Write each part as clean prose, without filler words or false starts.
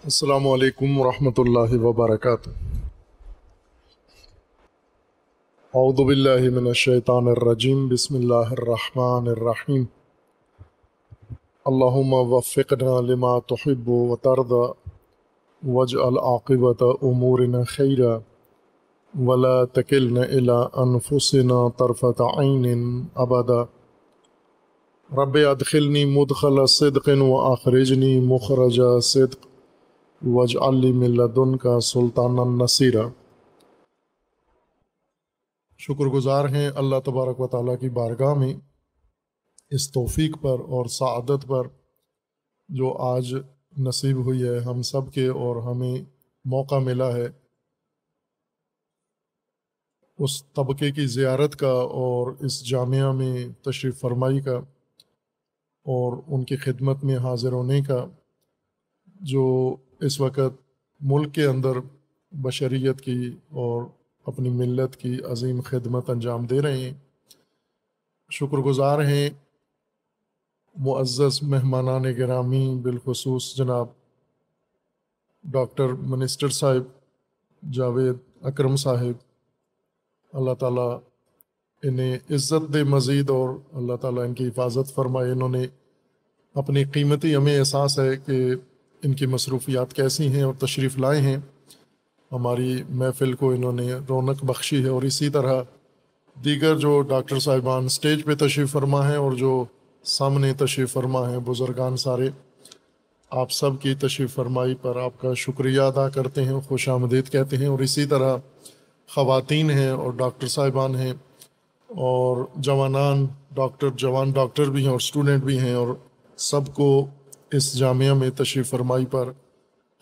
السلام علیکم ورحمۃ اللہ وبرکاتہ۔ اعوذ باللہ من الشیطان الرجیم، بسم اللہ الرحمن الرحیم۔ اللہم وفقنا لما تحب وترضى واجعل عاقبۃ امورنا خیرا ولا تکلنا الی انفسنا طرفۃ عین ابدا۔ رب ادخلنی مدخل صدق واخرجنی مخرج صدق واجعل لی من لدنک سلطانا نصیرا۔ شکر گزار ہیں اللہ تبارک و تعالیٰ کی بارگاہ میں اس توفیق پر اور سعادت پر جو آج نصیب ہوئی ہے ہم سب کے، اور ہمیں موقع ملا ہے اس طبقے کی زیارت کا اور اس جامعہ میں تشریف فرمائی کا اور ان کی خدمت میں حاضر ہونے کا، جو اس وقت ملک کے اندر بشریت کی اور اپنی ملت کی عظیم خدمت انجام دے رہے ہیں۔ شکر گزار ہیں معزز مہمانان گرامی، بالخصوص جناب ڈاکٹر منسٹر صاحب جاوید اکرم صاحب، اللہ تعالیٰ انہیں عزت دے مزید اور اللہ تعالیٰ ان کی حفاظت فرمائے۔ انہوں نے اپنی قیمتی، ہمیں احساس ہے کہ ان کی مصروفیات کیسی ہیں، اور تشریف لائے ہیں، ہماری محفل کو انہوں نے رونق بخشی ہے۔ اور اسی طرح دیگر جو ڈاکٹر صاحبان سٹیج پہ تشریف فرما ہیں اور جو سامنے تشریف فرما ہیں، بزرگان سارے، آپ سب کی تشریف فرمائی پر آپ کا شکریہ ادا کرتے ہیں، خوش آمدید کہتے ہیں۔ اور اسی طرح خواتین ہیں اور ڈاکٹر صاحبان ہیں اور جوانان ڈاکٹر، جوان ڈاکٹر بھی ہیں اور اسٹوڈنٹ بھی ہیں، اور سب کو اس جامعہ میں تشریف فرمائی پر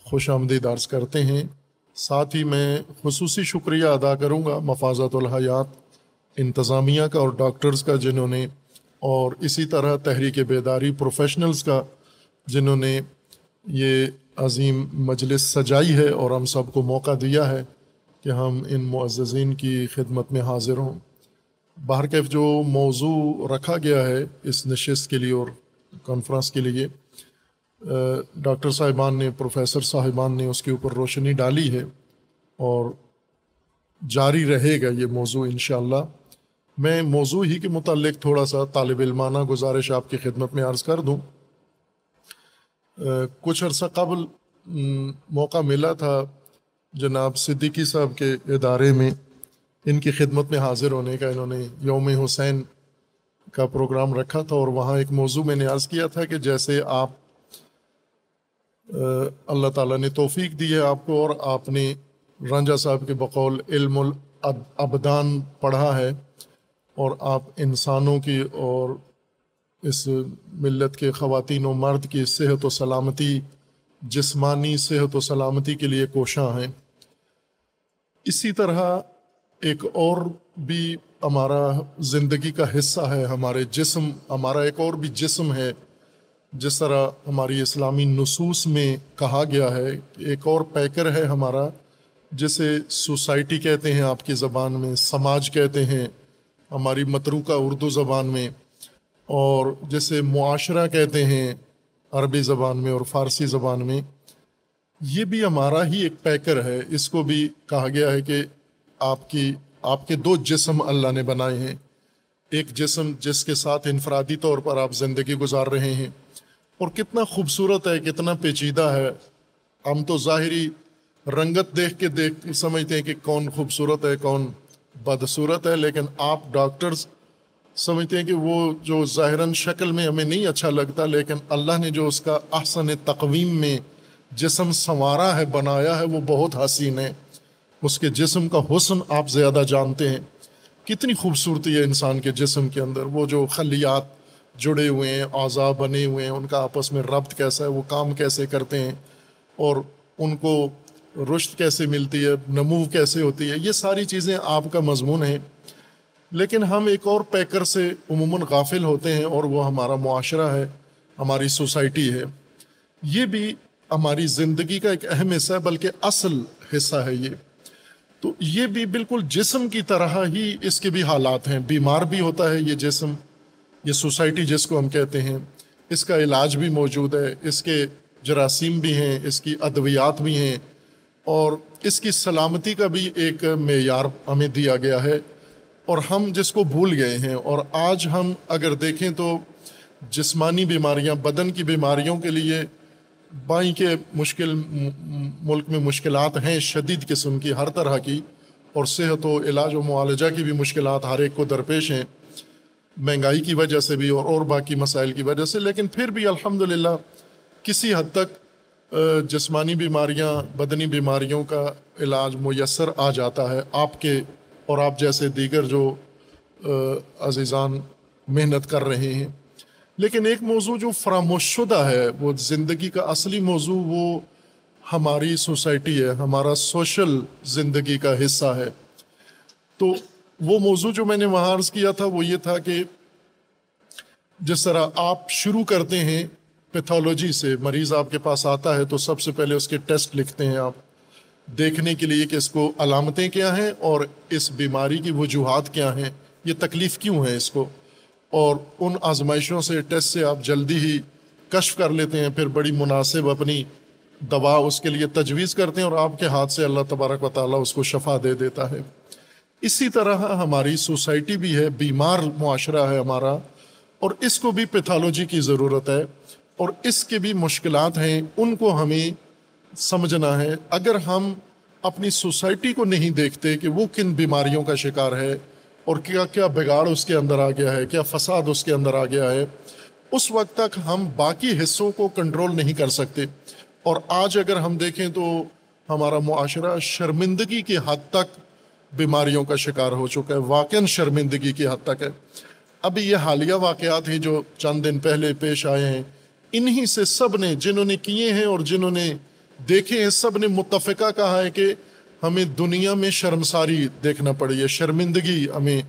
خوش آمدید عرض کرتے ہیں۔ ساتھ ہی میں خصوصی شکریہ ادا کروں گا مفازات الحیات انتظامیہ کا اور ڈاکٹرز کا، جنہوں نے، اور اسی طرح تحریک بیداری پروفیشنلز کا، جنہوں نے یہ عظیم مجلس سجائی ہے اور ہم سب کو موقع دیا ہے کہ ہم ان معززین کی خدمت میں حاضر ہوں۔ بہرکیف جو موضوع رکھا گیا ہے اس نشست کے لیے اور کانفرنس کے لیے، ڈاکٹر صاحبان نے، پروفیسر صاحبان نے اس کے اوپر روشنی ڈالی ہے اور جاری رہے گا یہ موضوع انشاءاللہ۔ میں موضوع ہی کے متعلق تھوڑا سا طالب علمانہ گزارش آپ کی خدمت میں عرض کر دوں۔ کچھ عرصہ قبل موقع ملا تھا جناب صدیقی صاحب کے ادارے میں ان کی خدمت میں حاضر ہونے کا۔ انہوں نے یوم حسین کا پروگرام رکھا تھا اور وہاں ایک موضوع میں نے عرض کیا تھا کہ جیسے آپ، اللہ تعالیٰ نے توفیق دی ہے آپ کو، اور آپ نے رانجھا صاحب کے بقول علم الابدان پڑھا ہے، اور آپ انسانوں کی اور اس ملت کے خواتین و مرد کی صحت و سلامتی، جسمانی صحت و سلامتی کے لیے کوشاں ہیں، اسی طرح ایک اور بھی ہمارا زندگی کا حصہ ہے ہمارے جسم، ہمارا ایک اور بھی جسم ہے، جس طرح ہماری اسلامی نصوص میں کہا گیا ہے۔ ایک اور پیکر ہے ہمارا، جسے سوسائٹی کہتے ہیں آپ کی زبان میں، سماج کہتے ہیں ہماری متروکہ اردو زبان میں، اور جسے معاشرہ کہتے ہیں عربی زبان میں اور فارسی زبان میں۔ یہ بھی ہمارا ہی ایک پیکر ہے۔ اس کو بھی کہا گیا ہے کہ آپ کے دو جسم اللہ نے بنائے ہیں، ایک جسم جس کے ساتھ انفرادی طور پر آپ زندگی گزار رہے ہیں، اور کتنا خوبصورت ہے، کتنا پیچیدہ ہے۔ ہم تو ظاہری رنگت دیکھ کے سمجھتے ہیں کہ کون خوبصورت ہے، کون بدصورت ہے، لیکن آپ ڈاکٹرز سمجھتے ہیں کہ وہ جو ظاہراً شکل میں ہمیں نہیں اچھا لگتا، لیکن اللہ نے جو اس کا احسن تقویم میں جسم سنوارا ہے، بنایا ہے، وہ بہت حسین ہے۔ اس کے جسم کا حسن آپ زیادہ جانتے ہیں، کتنی خوبصورتی ہے انسان کے جسم کے اندر، وہ جو خلیات جڑے ہوئے ہیں، اعضاء بنے ہوئے ہیں، ان کا آپس میں ربط کیسا ہے، وہ کام کیسے کرتے ہیں، اور ان کو رشد کیسے ملتی ہے، نمو کیسے ہوتی ہے، یہ ساری چیزیں آپ کا مضمون ہیں۔ لیکن ہم ایک اور پیکر سے عموماً غافل ہوتے ہیں، اور وہ ہمارا معاشرہ ہے، ہماری سوسائٹی ہے۔ یہ بھی ہماری زندگی کا ایک اہم حصہ ہے، بلکہ اصل حصہ ہے یہ۔ تو یہ بھی بالکل جسم کی طرح ہی اس کے بھی حالات ہیں، بیمار بھی ہوتا ہے یہ جسم، یہ سوسائٹی جس کو ہم کہتے ہیں، اس کا علاج بھی موجود ہے، اس کے جراثیم بھی ہیں، اس کی ادویات بھی ہیں، اور اس کی سلامتی کا بھی ایک معیار ہمیں دیا گیا ہے، اور ہم جس کو بھول گئے ہیں۔ اور آج ہم اگر دیکھیں تو جسمانی بیماریاں، بدن کی بیماریوں کے لیے بائیں کے ملک میں مشکلات ہیں، شدید قسم کی، ہر طرح کی، اور صحت و علاج و معالجہ کی بھی مشکلات ہر ایک کو درپیش ہیں، مہنگائی کی وجہ سے بھی اور باقی مسائل کی وجہ سے۔ لیکن پھر بھی الحمدللہ کسی حد تک جسمانی بیماریاں، بدنی بیماریوں کا علاج میسر آ جاتا ہے آپ کے اور آپ جیسے دیگر جو عزیزان محنت کر رہے ہیں۔ لیکن ایک موضوع جو فراموش شدہ ہے، وہ زندگی کا اصلی موضوع، وہ ہماری سوسائٹی ہے، ہمارا سوشل زندگی کا حصہ ہے۔ تو وہ موضوع جو میں نے وہاں عرض کیا تھا وہ یہ تھا کہ جس طرح آپ شروع کرتے ہیں پیتھولوجی سے، مریض آپ کے پاس آتا ہے تو سب سے پہلے اس کے ٹیسٹ لکھتے ہیں آپ، دیکھنے کے لیے کہ اس کو علامتیں کیا ہیں اور اس بیماری کی وجوہات کیا ہیں، یہ تکلیف کیوں ہے اس کو، اور ان آزمائشوں سے، ٹیسٹ سے آپ جلدی ہی کشف کر لیتے ہیں، پھر بڑی مناسب اپنی دوا اس کے لیے تجویز کرتے ہیں، اور آپ کے ہاتھ سے اللہ تبارک و تعالیٰ اس کو شفا دے دیتا ہے۔ اسی طرح ہماری سوسائٹی بھی ہے، بیمار معاشرہ ہے ہمارا، اور اس کو بھی پیتھولوجی کی ضرورت ہے، اور اس کے بھی مشکلات ہیں، ان کو ہمیں سمجھنا ہے۔ اگر ہم اپنی سوسائٹی کو نہیں دیکھتے کہ وہ کن بیماریوں کا شکار ہے اور کیا کیا بگاڑ اس کے اندر آ گیا ہے، کیا فساد اس کے اندر آ گیا ہے، اس وقت تک ہم باقی حصوں کو کنٹرول نہیں کر سکتے۔ اور آج اگر ہم دیکھیں تو ہمارا معاشرہ شرمندگی کی حد تک بیماریوں کا شکار ہو چکا ہے، واقعاً شرمندگی کی حد تک ہے۔ ابھی یہ حالیہ واقعات ہیں جو چند دن پہلے پیش آئے ہیں، انہی سے سب نے، جنہوں نے کیے ہیں اور جنہوں نے دیکھے ہیں، سب نے متفقہ کہا ہے کہ ہمیں دنیا میں شرمساری دیکھنا پڑی ہے، شرمندگی ہمیں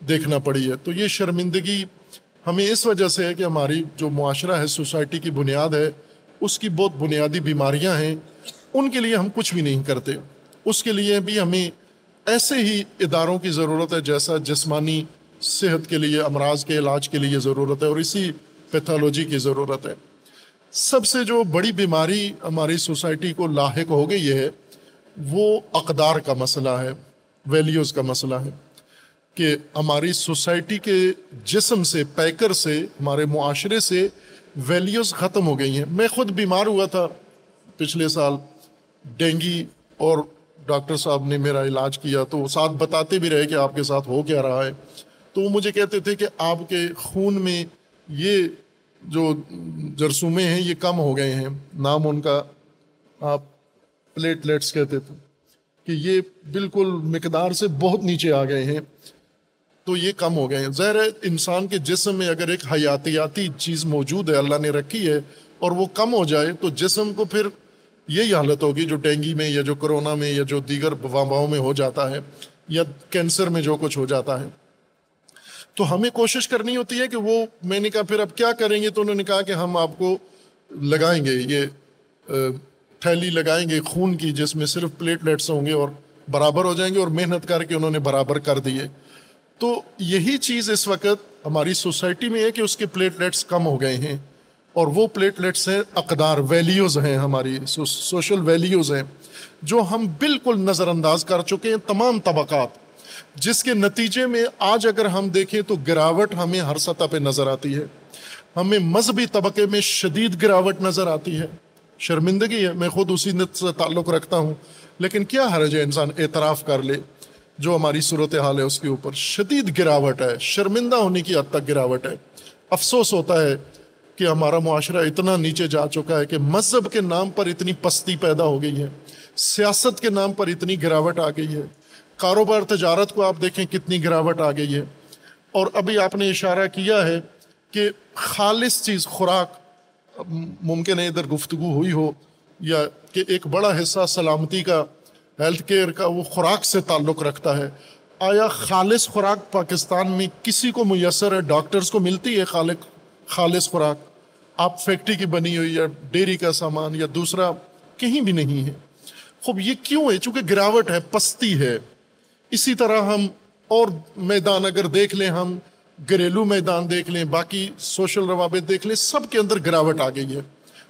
دیکھنا پڑی ہے۔ تو یہ شرمندگی ہمیں اس وجہ سے ہے کہ ہماری جو معاشرہ ہے، سوسائٹی کی بنیاد ہے، اس کی بہت بنیادی بیماریاں ہیں، ان کے لیے ہم کچھ بھی نہیں کرتے۔ اس کے لیے بھی ہمیں ایسے ہی اداروں کی ضرورت ہے جیسا جسمانی صحت کے لیے، امراض کے علاج کے لیے ضرورت ہے، اور اسی پیتھولوجی کی ضرورت ہے۔ سب سے جو بڑی بیماری ہماری سوسائٹی کو لاحق ہو گئی ہے وہ اقدار کا مسئلہ ہے، ویلیوز کا مسئلہ ہے، کہ ہماری سوسائٹی کے جسم سے، پیکر سے، ہمارے معاشرے سے ویلیوز ختم ہو گئی ہیں۔ میں خود بیمار ہوا تھا پچھلے سال ڈینگی، اور ڈاکٹر صاحب نے میرا علاج کیا، تو وہ ساتھ بتاتے بھی رہے کہ آپ کے ساتھ ہو کیا رہا ہے۔ تو وہ مجھے کہتے تھے کہ آپ کے خون میں یہ جو جرثومے ہیں یہ کم ہو گئے ہیں، نام ان کا آپ پلیٹلیٹس کہتے تھے، کہ یہ بالکل مقدار سے بہت نیچے آ گئے ہیں، تو یہ کم ہو گئے ہیں۔ ظاہر ہے انسان کے جسم میں اگر ایک حیاتیاتی چیز موجود ہے، اللہ نے رکھی ہے، اور وہ کم ہو جائے تو جسم کو پھر یہی حالت ہوگی جو ڈینگی میں یا جو کرونا میں یا جو دیگر وباؤں میں ہو جاتا ہے، یا کینسر میں جو کچھ ہو جاتا ہے۔ تو ہمیں کوشش کرنی ہوتی ہے کہ وہ، میں نے کہا پھر اب کیا کریں گے، تو انہوں نے کہا کہ ہم آپ کو لگائیں گے، یہ تھیلی لگائیں گے خون کی، جس میں صرف پلیٹلیٹس ہوں گے اور برابر ہو جائیں گے، اور محنت کر کے انہوں نے برابر کر دیے۔ تو یہی چیز اس وقت ہماری سوسائٹی میں ہے کہ اس کے پلیٹلیٹس کم ہو گئے ہیں، اور وہ پلیٹلیٹس ہیں اقدار، ویلیوز ہیں، ہماری سوشل ویلیوز ہیں، جو ہم بالکل نظر انداز کر چکے ہیں، تمام طبقات، جس کے نتیجے میں آج اگر ہم دیکھیں تو گراوٹ ہمیں ہر سطح پہ نظر آتی ہے۔ ہمیں مذہبی طبقے میں شدید گراوٹ نظر آتی ہے، شرمندگی ہے، میں خود اسی نت سے تعلق رکھتا ہوں، لیکن کیا حرج ہے انسان اعتراف کر لے جو ہماری صورتحال ہے اس کے اوپر۔ شدید گراوٹ ہے، شرمندہ ہونے کی حد تک گراوٹ ہے۔ افسوس ہوتا ہے کہ ہمارا معاشرہ اتنا نیچے جا چکا ہے کہ مذہب کے نام پر اتنی پستی پیدا ہو گئی ہے، سیاست کے نام پر اتنی گراوٹ آ گئی ہے، کاروبار تجارت کو آپ دیکھیں کتنی گراوٹ آ گئی ہے۔ اور ابھی آپ نے اشارہ کیا ہے کہ خالص چیز، خوراک، ممکن ہے ادھر گفتگو ہوئی ہو، یا کہ ایک بڑا حصہ سلامتی کا، ہیلتھ کیئر کا، وہ خوراک سے تعلق رکھتا ہے۔ آیا خالص خوراک پاکستان میں کسی کو میسر ہے؟ ڈاکٹرز کو ملتی ہے خالص خوراک؟ آپ فیکٹری کی بنی ہوئی یا ڈیری کا سامان یا دوسرا کہیں بھی نہیں ہے۔ خوب یہ کیوں ہے؟ چونکہ گراوٹ ہے، پستی ہے۔ اسی طرح ہم اور میدان اگر دیکھ لیں، ہم گھریلو میدان دیکھ لیں، باقی سوشل روابط دیکھ لیں، سب کے اندر گراوٹ آ گئی ہے۔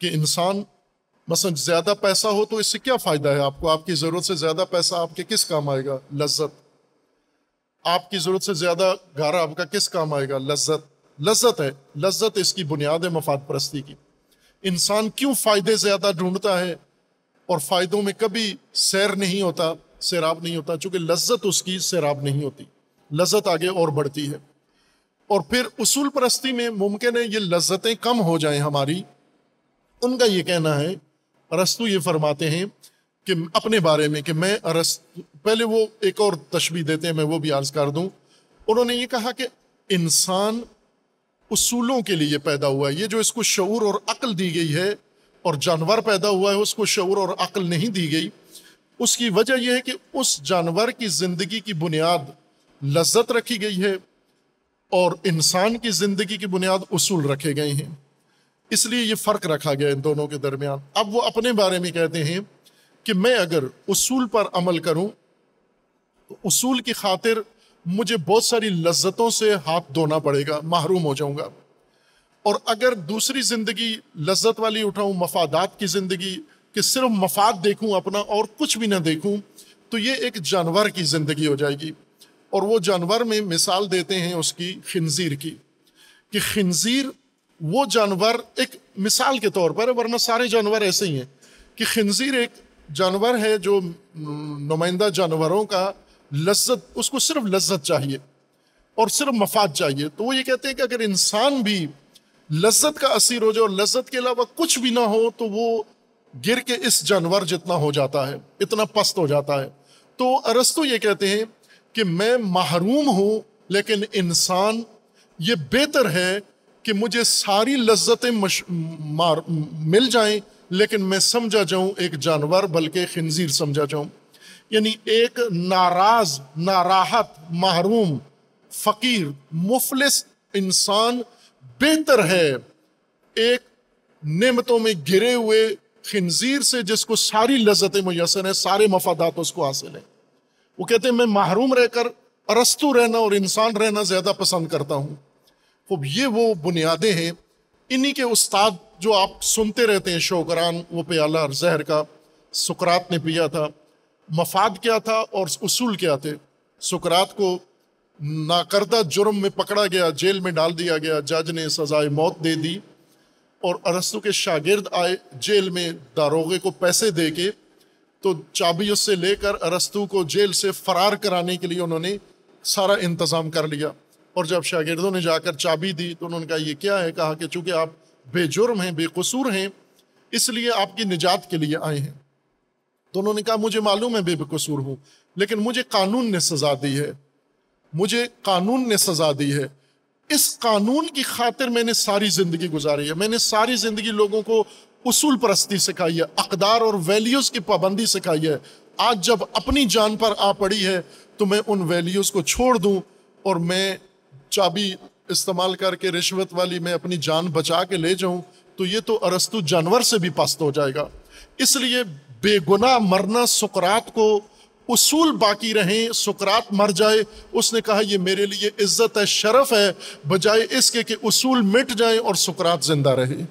کہ انسان مثلا زیادہ پیسہ ہو تو اس سے کیا فائدہ ہے آپ کو؟ آپ کی ضرورت سے زیادہ پیسہ آپ کے کس کام آئے گا؟ لذت. آپ کی ضرورت سے زیادہ گھر آپ کا کس کام آئے گا؟ لذت. لذت ہے. لذت اس کی بنیاد ہے مفاد پرستی کی. انسان کیوں فائدے زیادہ ڈھونڈتا ہے اور فائدوں میں کبھی سیراب نہیں ہوتا؟ چونکہ لذت اس کی سیراب نہیں ہوتی، لذت آگے اور بڑھتی ہے. اور پھر اصول پرستی میں ممکن ہے یہ لذتیں کم ہو جائیں ہماری. ان کا یہ کہنا ہے، ارسطو یہ فرماتے ہیں کہ اپنے بارے میں کہ میں پہلے وہ ایک اور تشبیہ دیتے ہیں، میں وہ بھی عرض کر دوں. انہوں نے یہ کہا کہ انسان اصولوں کے لیے پیدا ہوا ہے. یہ جو اس کو شعور اور عقل دی گئی ہے، اور جانور پیدا ہوا ہے اس کو شعور اور عقل نہیں دی گئی. اس کی وجہ یہ ہے کہ اس جانور کی زندگی کی بنیاد لذت رکھی گئی ہے اور انسان کی زندگی کی بنیاد اصول رکھے گئے ہیں. اس لیے یہ فرق رکھا گیا ان دونوں کے درمیان. اب وہ اپنے بارے میں کہتے ہیں کہ میں اگر اصول پر عمل کروں تو اصول کی خاطر مجھے بہت ساری لذتوں سے ہاتھ دھونا پڑے گا، محروم ہو جاؤں گا. اور اگر دوسری زندگی لذت والی اٹھاؤں، مفادات کی زندگی کہ صرف مفاد دیکھوں اپنا اور کچھ بھی نہ دیکھوں، تو یہ ایک جانور کی زندگی ہو جائے گی. اور وہ جانور میں مثال دیتے ہیں اس کی خنزیر کی، کہ خنزیر وہ جانور ایک مثال کے طور پر ہے، ورنہ سارے جانور ایسے ہی ہیں، کہ خنزیر ایک جانور ہے جو نمائندہ جانوروں کا لذت، اس کو صرف لذت چاہیے اور صرف مفاد چاہیے. تو وہ یہ کہتے ہیں کہ اگر انسان بھی لذت کا اسیر ہو جائے اور لذت کے علاوہ کچھ بھی نہ ہو تو وہ گر کے اس جانور جتنا ہو جاتا ہے، اتنا پست ہو جاتا ہے. تو ارسطو یہ کہتے ہیں کہ میں محروم ہوں، لیکن انسان یہ بہتر ہے کہ مجھے ساری لذتیں مل جائیں لیکن میں سمجھا جاؤں ایک جانور، بلکہ خنزیر سمجھا جاؤں. یعنی ایک ناراض، ناراحت، محروم، فقیر، مفلس انسان بہتر ہے ایک نعمتوں میں گرے ہوئے خنزیر سے جس کو ساری لذتیں میسر ہیں، سارے مفادات اس کو حاصل ہیں. وہ کہتے ہیں میں محروم رہ کر ارسطو رہنا اور انسان رہنا زیادہ پسند کرتا ہوں. خب یہ وہ بنیادیں ہیں. انہی کے استاد جو آپ سنتے رہتے ہیں، شوقران، وہ پیالہ زہر کا سقراط نے پیا تھا. مفاد کیا تھا اور اصول کیا تھے؟ سقراط کو ناکردہ جرم میں پکڑا گیا، جیل میں ڈال دیا گیا، جج نے سزائے موت دے دی، اور ارسطو کے شاگرد آئے جیل میں داروغے کو پیسے دے کے، تو چابی اس سے لے کر ارسطو کو جیل سے فرار کرانے کے لیے انہوں نے سارا انتظام کر لیا. اور جب شاگردوں نے جا کر چابی دی تو انہوں نے کہا یہ کیا ہے؟ کہا کہ چونکہ آپ بے جرم ہیں، بے قصور ہیں، اس لیے آپ کی نجات کے لیے آئے ہیں. تو انہوں نے کہا مجھے معلوم ہے بے قصور ہوں، لیکن مجھے قانون نے سزا دی ہے، مجھے قانون نے سزا دی ہے. اس قانون کی خاطر میں نے ساری زندگی گزاری ہے. میں نے ساری زندگی لوگوں کو اصول پرستی سکھائی ہے، اقدار اور ویلیوز کی پابندی سکھائی ہے. آج جب اپنی جان پر آ پڑی ہے تو میں ان ویلیوز کو چھوڑ دوں اور میں چابی استعمال کر کے رشوت والی میں اپنی جان بچا کے لے جاؤں، تو یہ تو ارسطو جانور سے بھی پست ہو جائے گا. اس لیے بے گناہ مرنا سقراط کو اصول باقی رہیں، سقراط مر جائے، اس نے کہا یہ میرے لیے عزت ہے، شرف ہے، بجائے اس کے کہ اصول مٹ جائیں اور سقراط زندہ رہے.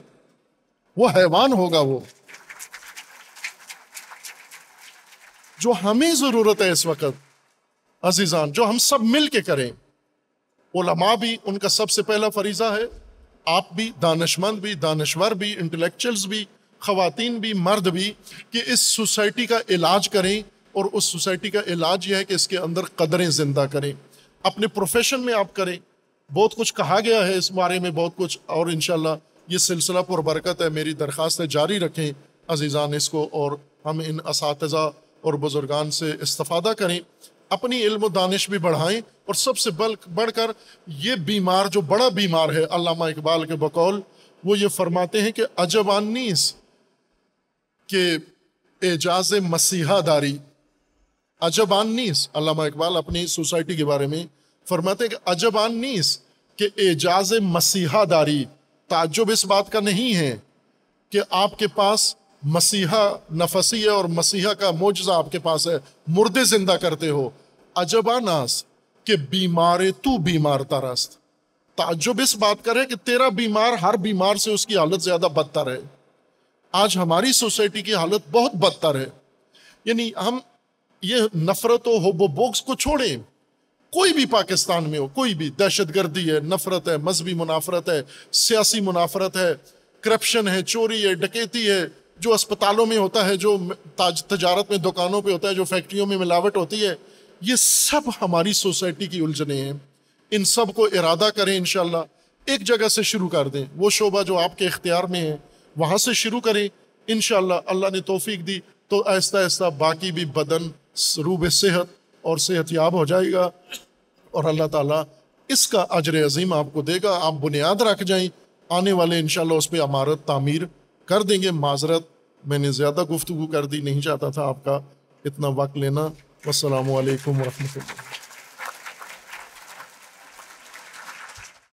وہ حیوان ہوگا. وہ جو ہمیں ضرورت ہے اس وقت عزیزان، جو ہم سب مل کے کریں، علماء بھی ان کا سب سے پہلا فریضہ ہے، آپ بھی، دانشمند بھی، دانشور بھی، انٹلیکچوئلز بھی، خواتین بھی، مرد بھی، کہ اس سوسائٹی کا علاج کریں. اور اس سوسائٹی کا علاج یہ ہے کہ اس کے اندر قدریں زندہ کریں. اپنے پروفیشن میں آپ کریں. بہت کچھ کہا گیا ہے اس بارے میں، بہت کچھ، اور انشاءاللہ یہ سلسلہ پر برکت ہے. میری درخواست ہے جاری رکھیں عزیزان اس کو، اور ہم ان اساتذہ اور بزرگان سے استفادہ کریں، اپنی علم و دانش بھی بڑھائیں. اور سب سے بڑھ کر یہ بیمار جو بڑا بیمار ہے، علامہ اقبال کے بقول وہ یہ فرماتے ہیں کہ عجب آن نیست کہ اعجاز مسیحا داری. عجب آن نیست، علامہ اقبال اپنی سوسائٹی کے بارے میں فرماتے ہیں کہ عجب آن نیست کہ اعجاز مسیحا داری. تعجب اس بات کا نہیں ہے کہ آپ کے پاس مسیحا نفسی ہے اور مسیحا کا معجزہ آپ کے پاس ہے، مردے زندہ کرتے ہو. عجب آناس کہ بیمار تو بیمار ترست. تعجب اس بات کا ہے کہ تیرا بیمار ہر بیمار سے اس کی حالت زیادہ بدتر ہے. آج ہماری سوسائٹی کی حالت بہت بدتر ہے. یعنی ہم یہ نفرت و حب و بغض کو چھوڑیں. کوئی بھی پاکستان میں ہو، کوئی بھی، دہشت گردی ہے، نفرت ہے، مذہبی منافرت ہے، سیاسی منافرت ہے، کرپشن ہے، چوری ہے، ڈکیتی ہے، جو اسپتالوں میں ہوتا ہے، جو تجارت میں دکانوں پہ ہوتا ہے، جو فیکٹریوں میں ملاوٹ ہوتی ہے، یہ سب ہماری سوسائٹی کی الجھنیں ہیں. ان سب کو ارادہ کریں انشاءاللہ. ایک جگہ سے شروع کر دیں، وہ شعبہ جو آپ کے اختیار میں ہے وہاں سے شروع کریں. انشاءاللہ اللہ نے توفیق دی تو آہستہ آہستہ باقی بھی بدن روب صحت اور صحت یاب ہو جائے گا، اور اللہ تعالیٰ اس کا اجر عظیم آپ کو دے گا. آپ بنیاد رکھ جائیں، آنے والے انشاءاللہ اس پہ عمارت تعمیر کر دیں گے. معذرت، میں نے زیادہ گفتگو کر دی، نہیں چاہتا تھا آپ کا اتنا وقت لینا. والسلام علیکم ورحمۃ اللہ.